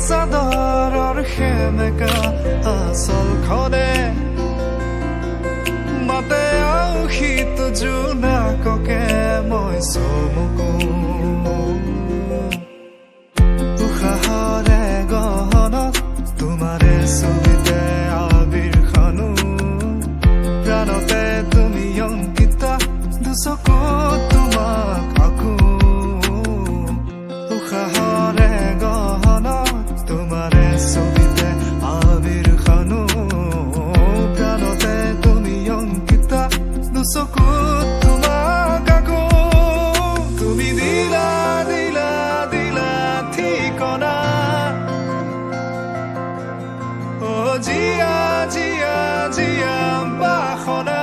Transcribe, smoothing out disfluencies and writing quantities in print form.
চাদৰৰ সেমেকা আচলখনে মাতে আউসীত জোনাককে মই চমুকো উশাহৰে গহনত তোমাৰে ছবিতে আবিৰ খানো প্ৰাণতে তুমি অংকিতা দুচকুত তোমাক আকো উশাহৰে গহনত তোমাৰে ছবিতে আবিৰ খানো প্ৰাণতে তুমি অংকিতা দুচকুত তোমাক আকো তুমি দিলা দিলা দিলা ঠিকনা জিয়া জিয়া জিয়া বাসনা